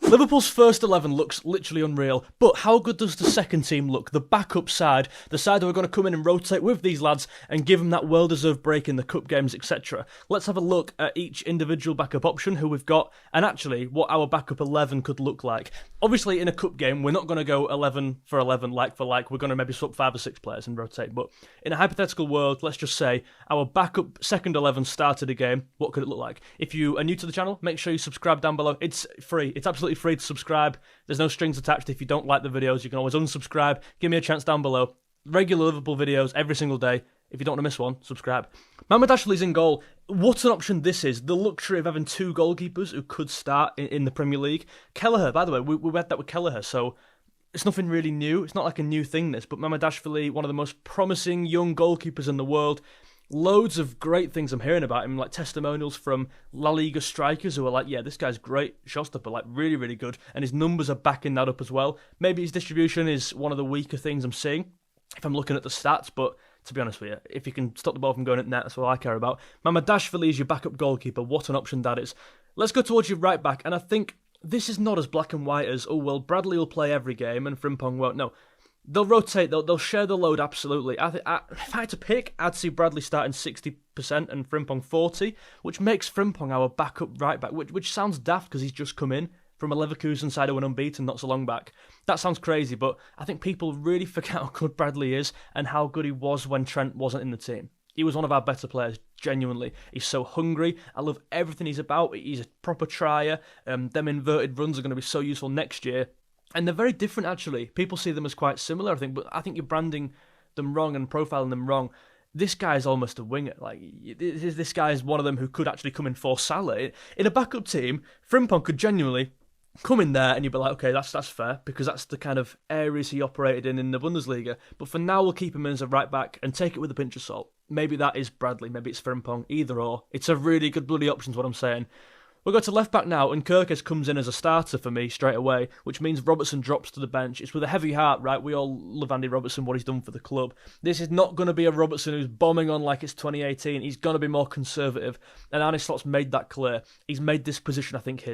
Liverpool's first 11 looks literally unreal, but how good does the second team look? The backup side, the side who are going to come in and rotate with these lads and give them that well-deserved break in the cup games, etc. Let's have a look at each individual backup option who we've got, and actually what our backup 11 could look like. Obviously, in a cup game, we're not going to go 11 for 11, like for like. We're going to maybe swap 5 or 6 players and rotate, but in a hypothetical world, let's just say our backup second 11 started a game. What could it look like? If you are new to the channel, make sure you subscribe down below. It's free. It's absolutely free to subscribe. There's no strings attached. If you don't like the videos, you can always unsubscribe. Give me a chance down below. Regular Liverpool videos every single day. If you don't want to miss one, subscribe. Mamardashvili's in goal. What an option this is. The luxury of having 2 goalkeepers who could start in the Premier League. Kelleher, by the way, we had that with Kelleher, so it's nothing really new. It's not like a new thing, this, but Mamardashvili, one of the most promising young goalkeepers in the world. Loads of great things I'm hearing about him, like testimonials from La Liga strikers who are like, yeah, this guy's great, showstopper, like really, really good, and his numbers are backing that up as well. Maybe his distribution is one of the weaker things I'm seeing, if I'm looking at the stats, but to be honest with you, if you can stop the ball from going at net, that's all I care about. Mamardashvili is your backup goalkeeper, what an option that is. Let's go towards your right back, and I think this is not as black and white as, oh, well, Bradley will play every game and Frimpong won't. No. They'll rotate, they'll share the load, absolutely. If I had to pick, I'd see Bradley starting 60% and Frimpong 40%, which makes Frimpong our backup right back, which sounds daft because he's just come in from a Leverkusen side who went unbeaten not so long back. That sounds crazy, but I think people really forget how good Bradley is and how good he was when Trent wasn't in the team. He was one of our better players, genuinely. He's so hungry. I love everything he's about. He's a proper trier. Them inverted runs are going to be so useful next year. And they're very different, actually. People see them as quite similar, I think, but I think you're branding them wrong and profiling them wrong. This guy's almost a winger. Like, this guy is one of them who could actually come in for Salah. In a backup team, Frimpong could genuinely come in there and you'd be like, okay, that's fair, because that's the kind of areas he operated in the Bundesliga. But for now, we'll keep him in as a right back and take it with a pinch of salt. Maybe that is Bradley, maybe it's Frimpong, either or. It's a really good bloody option, is what I'm saying. We'll go to left back now, and Kirkes comes in as a starter for me straight away, which means Robertson drops to the bench. It's with a heavy heart, right? We all love Andy Robertson, what he's done for the club. This is not going to be a Robertson who's bombing on like it's 2018. He's going to be more conservative, and Arne Slot's made that clear. He's made this position, I think,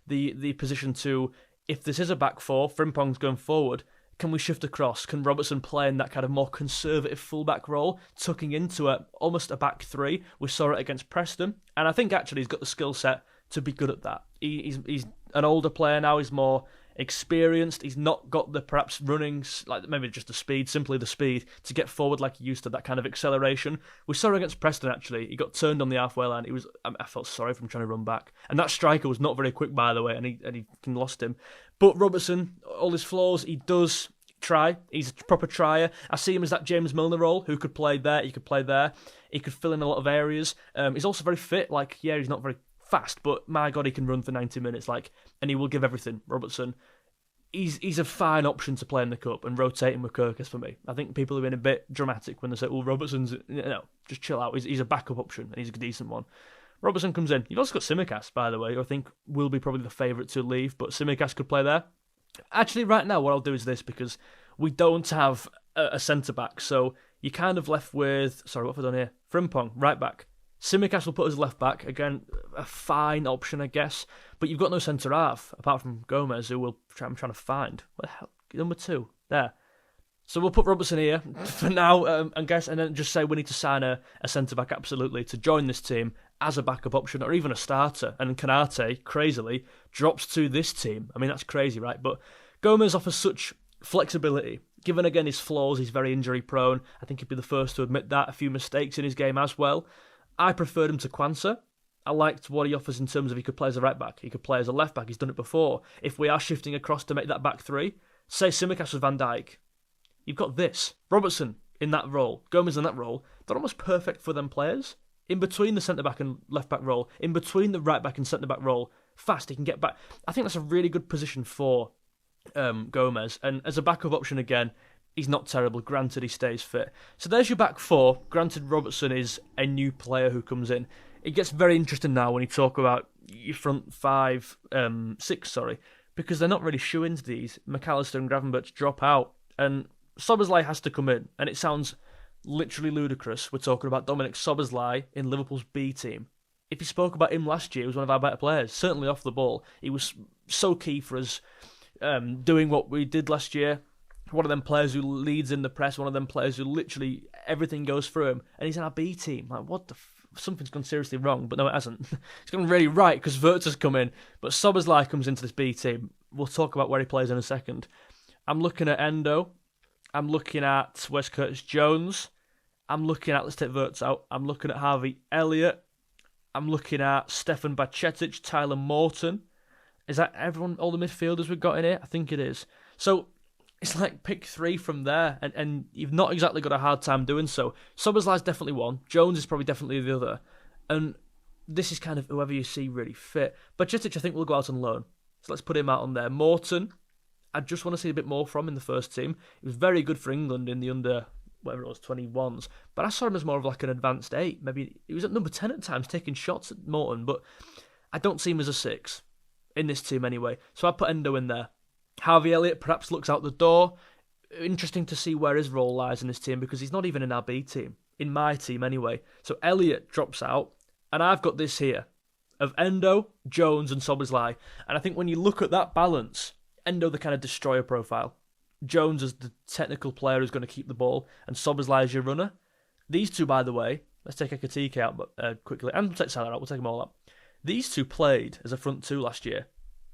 the position to, if this is a back four, Frimpong's going forward, can we shift across? Can Robertson play in that kind of more conservative fullback role, tucking into almost a back three? We saw it against Preston, and I think actually he's got the skill set to be good at that. He's an older player now, he's more experienced, he's not got the perhaps running, like maybe just the speed, simply the speed, to get forward like he used to, that kind of acceleration. We saw it against Preston actually, he got turned on the halfway line, I felt sorry for him trying to run back. And that striker was not very quick, by the way, and he lost him. But Robertson, all his flaws, he does try, he's a proper trier. I see him as that James Milner role, who could play there, he could play there, he could fill in a lot of areas. He's also very fit, like, yeah, he's not very fast, but my God, he can run for 90 minutes, like, and he will give everything. Robertson, he's a fine option to play in the cup and rotating with Kirkes for me. I think people have been a bit dramatic when they say, "Oh, Robertson's," no, just chill out. He's a backup option and he's a decent one. Robertson comes in. You've also got Tsimikas, by the way, who I think will be probably the favourite to leave, but Tsimikas could play there. Actually, right now, what I'll do is this, because we don't have a centre back, so you're kind of left with, sorry, what have I done here? Frimpong, right back. Tsimikas will put us left back. Again, a fine option, I guess. But you've got no centre half, apart from Gomez, who I'm trying to find. What the hell? Number 2. There. So we'll put Robertson here for now, and then just say we need to sign a centre back, absolutely, to join this team as a backup option, or even a starter. And Kanate, crazily, drops to this team. I mean, that's crazy, right? But Gomez offers such flexibility. Given, again, his flaws, he's very injury-prone. I think he'd be the first to admit that. A few mistakes in his game as well. I preferred him to Kwanzaa. I liked what he offers in terms of he could play as a right back, he could play as a left back, he's done it before. If we are shifting across to make that back three, say Tsimikas with Van Dijk, you've got this. Robertson in that role, Gomez in that role, they're almost perfect for them players. In between the centre-back and left-back role, in between the right-back and centre-back role, fast, he can get back. I think that's a really good position for Gomez. And as a backup option again, he's not terrible, granted he stays fit. So there's your back four. Granted, Robertson is a new player who comes in. It gets very interesting now when you talk about your front six, because they're not really shoo-ins, these. McAllister and Gravenberch drop out, and Szoboszlai has to come in, and it sounds literally ludicrous. We're talking about Dominic Szoboszlai in Liverpool's B team. if you spoke about him last year, he was one of our better players, certainly off the ball. He was so key for us doing what we did last year. One of them players who leads in the press, one of them players who literally everything goes through him, and he's in our B team. Like, what the something's gone seriously wrong, but no, it hasn't. It's gone really right because Wirtz's come in, but Szoboszlai comes into this B team. We'll talk about where he plays in a second. I'm looking at Endo. I'm looking at Wes Curtis Jones. I'm looking at, let's take Wirtz out, I'm looking at Harvey Elliott. I'm looking at Stefan Bajcetic, Tyler Morton. Is that everyone, all the midfielders we've got in here? I think it is. So it's like pick 3 from there, and you've not exactly got a hard time doing so. Szoboszlai's definitely one. Jones is probably definitely the other. And this is kind of whoever you see really fit. Bajcetic, I think, will go out on loan. So let's put him out on there. Morton, I just want to see a bit more from in the first team. He was very good for England in the under, whatever it was, 21s. But I saw him as more of like an advanced 8. Maybe he was at number 10 at times, taking shots at Morton. But I don't see him as a 6 in this team anyway. So I put Endo in there. Harvey Elliott perhaps looks out the door. Interesting to see where his role lies in this team because he's not even in our B team. In my team anyway. So Elliott drops out. And I've got this here of Endo, Jones and Szoboszlai. And I think when you look at that balance, Endo the kind of destroyer profile. Jones is the technical player who's going to keep the ball. And Szoboszlai is your runner. These two, by the way, let's take Ekatike out quickly. And we'll take Salah out. We'll take them all out. These two played as a front two last year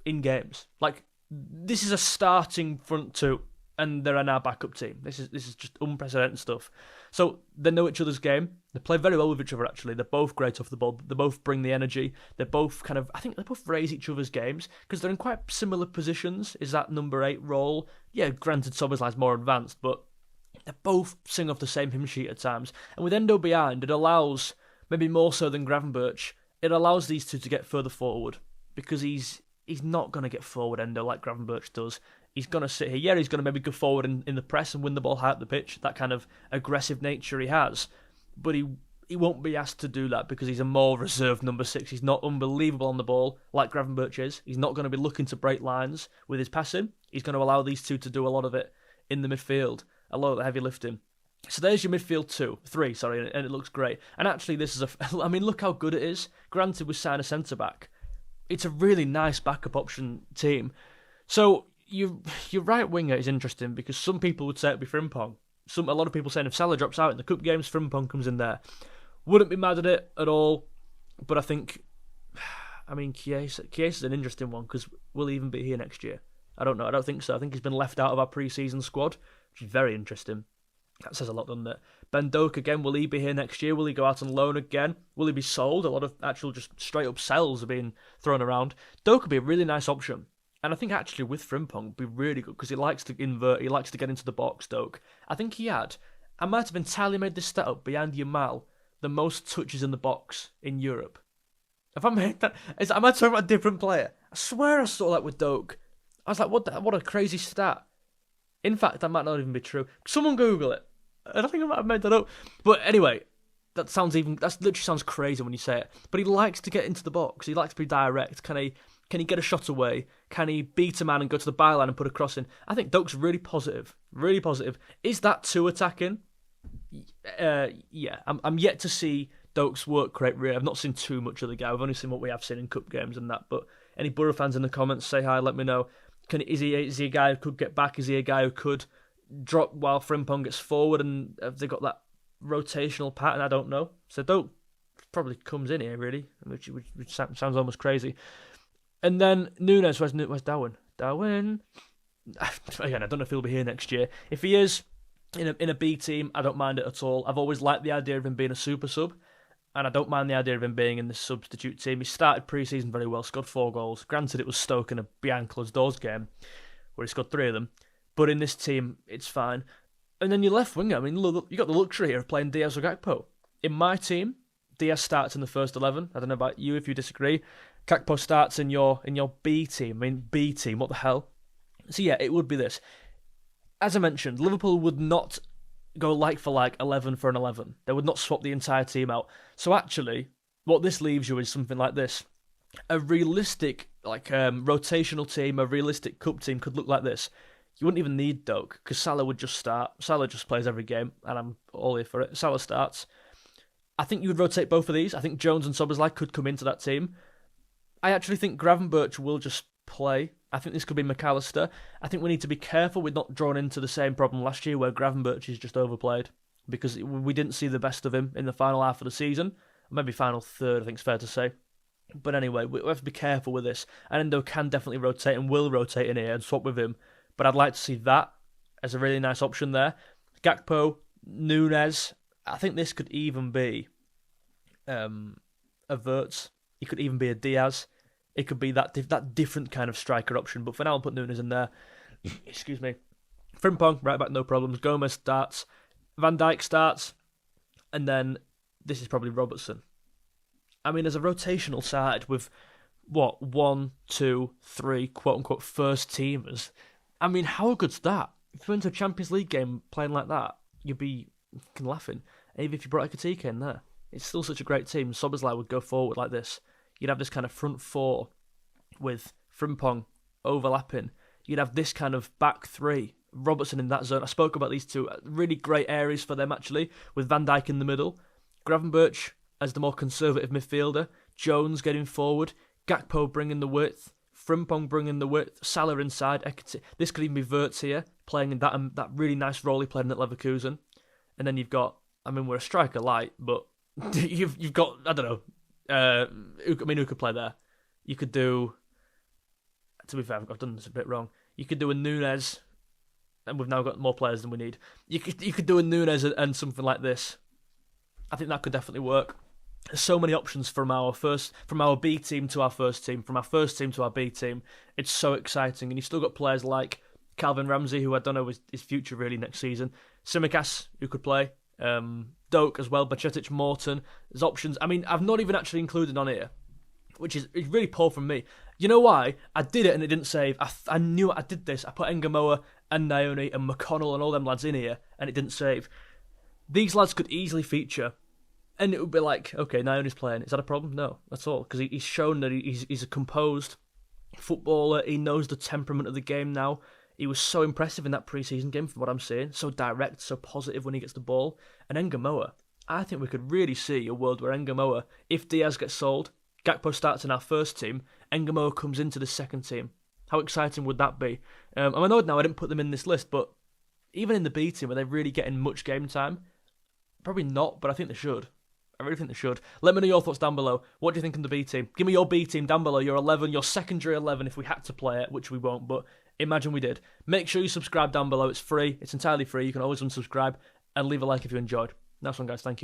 in games. Like, this is a starting front two, and they're in our backup team. This is just unprecedented stuff. So they know each other's game. They play very well with each other, actually. They're both great off the ball. They both bring the energy. They're both kind of, I think they both raise each other's games because they're in quite similar positions. Is that number 8 role? Yeah, granted, Szoboszlai's more advanced, but they both sing off the same hymn sheet at times. And with Endo behind, it allows, maybe more so than Gravenberch, it allows these two to get further forward because he's not going to get forward, Endo, like Gravenberch does. He's going to sit here. Yeah, he's going to maybe go forward in the press and win the ball high up the pitch, that kind of aggressive nature he has. But he won't be asked to do that because he's a more reserved number 6. He's not unbelievable on the ball like Gravenberch is. He's not going to be looking to break lines with his passing. He's going to allow these two to do a lot of it in the midfield, a lot of the heavy lifting. So there's your midfield 3, and it looks great. And actually, this is I mean, look how good it is. Granted, we sign a centre-back. It's a really nice backup option team. So your right winger is interesting because some people would say it'd be Frimpong. A lot of people saying if Salah drops out in the cup games, Frimpong comes in there. Wouldn't be mad at it at all. But I think, Chiesa is an interesting one because will he even be here next year? I don't know. I don't think so. I think he's been left out of our pre-season squad, which is very interesting. That says a lot, doesn't it? Ben Doak again, will he be here next year? Will he go out on loan again? Will he be sold? A lot of actual just straight up sells are being thrown around. Doak could be a really nice option. And I think actually with Frimpong would be really good because he likes to invert, he likes to get into the box, Doak. I think I might have entirely made this stat up behind Yamal, the most touches in the box in Europe. Have I made that? Am I talking about a different player? I swear I saw that with Doak. I was like, what a crazy stat. In fact, that might not even be true. Someone Google it. I don't think I might have made that up. But anyway, that literally sounds crazy when you say it. But he likes to get into the box. He likes to be direct. Can he get a shot away? Can he beat a man and go to the byline and put a cross in? I think Doak's really positive. Really positive. Is that too attacking? Yeah. I'm yet to see Doak's work rate, really. I've not seen too much of the guy. I've only seen what we have seen in cup games and that. But any Borough fans in the comments, say hi, let me know. Is he a guy who could get back? Is he a guy who could drop while Frimpong gets forward? And have they got that rotational pattern? I don't know. So Doak probably comes in here, really, which sounds almost crazy. And then Nunes, where's Darwin? Darwin. Again, I don't know if he'll be here next year. If he is in a B team, I don't mind it at all. I've always liked the idea of him being a super sub. And I don't mind the idea of him being in the substitute team. He started pre-season very well, scored 4 goals. Granted, it was Stoke in a behind closed doors game where he scored 3 of them. But in this team, it's fine. And then your left winger, look, you got the luxury here of playing Diaz or Gakpo. In my team, Diaz starts in the first 11. I don't know about you if you disagree. Gakpo starts in your B team. B team, what the hell? So yeah, it would be this. As I mentioned, Liverpool would not go like for like 11 for an 11. They would not swap the entire team out. So actually, what this leaves you is something like this. A realistic rotational team, a realistic cup team could look like this. You wouldn't even need Doak because Salah would just start. Salah just plays every game and I'm all here for it. Salah starts. I think you would rotate both of these. I think Jones and Szoboszlai could come into that team. I actually think Gravenberch will just play. I think this could be McAllister. I think we need to be careful with not drawing into the same problem last year where Gravenberch is just overplayed because we didn't see the best of him in the final half of the season. Maybe final third, I think it's fair to say. But anyway, we have to be careful with this. And Endo can definitely rotate and will rotate in here and swap with him. But I'd like to see that as a really nice option there. Gakpo, Nunes. I think this could even be a Wirtz. It could even be a Diaz. It could be that different kind of striker option. But for now, I'll put Nunes in there. Excuse me. Frimpong, right back, no problems. Gomez starts. Van Dijk starts. And then this is probably Robertson. I mean, as a rotational side with, 1, 2, 3, quote-unquote, first teamers. I mean, how good's that? If you went to a Champions League game playing like that, you'd be fucking laughing. Even if you brought Ekitike in there. It's still such a great team. Szoboszlai would go forward like this. You'd have this kind of front four with Frimpong overlapping. You'd have this kind of back three. Robertson in that zone. I spoke about these two really great areas for them, actually, with Van Dijk in the middle. Gravenberch as the more conservative midfielder. Jones getting forward. Gakpo bringing the width. Frimpong bringing the width. Salah inside. This could even be Wirtz here, playing in that really nice role he played in at Leverkusen. And then you've got, I mean, we're a striker light, but you've got, I don't know, who could play there? You could do, to be fair, I've done this a bit wrong. You could do a Nunes, and we've now got more players than we need. You could do a Nunes and something like this. I think that could definitely work. There's so many options from our B team to our first team, from our first team to our B team. It's so exciting, and you've still got players like Calvin Ramsey, who I don't know his future really next season. Tsimikas, who could play. Doak as well, Bajcetic, Morton. There's options. I mean, I've not even actually included on here, which is really poor from me. You know why? I did it and it didn't save. I knew I did this. I put Engamoa and Naoni and McConnell and all them lads in here, and it didn't save. These lads could easily feature, and it would be like, okay, Naoni's playing. Is that a problem? No, that's all. Because he's shown that he's a composed footballer. He knows the temperament of the game now. He was so impressive in that pre-season game from what I'm seeing. So direct, so positive when he gets the ball. And Engamoa, I think we could really see a world where Engamoa, if Diaz gets sold, Gakpo starts in our first team, Engamoa comes into the second team. How exciting would that be? I'm annoyed now I didn't put them in this list, but even in the B team, are they really getting much game time? Probably not, but I think they should. I really think they should. Let me know your thoughts down below. What do you think of the B team? Give me your B team down below, your 11, your secondary 11 if we had to play it, which we won't, but imagine we did. Make sure you subscribe down below. It's free. It's entirely free. You can always unsubscribe and leave a like if you enjoyed. Nice one, guys. Thank you.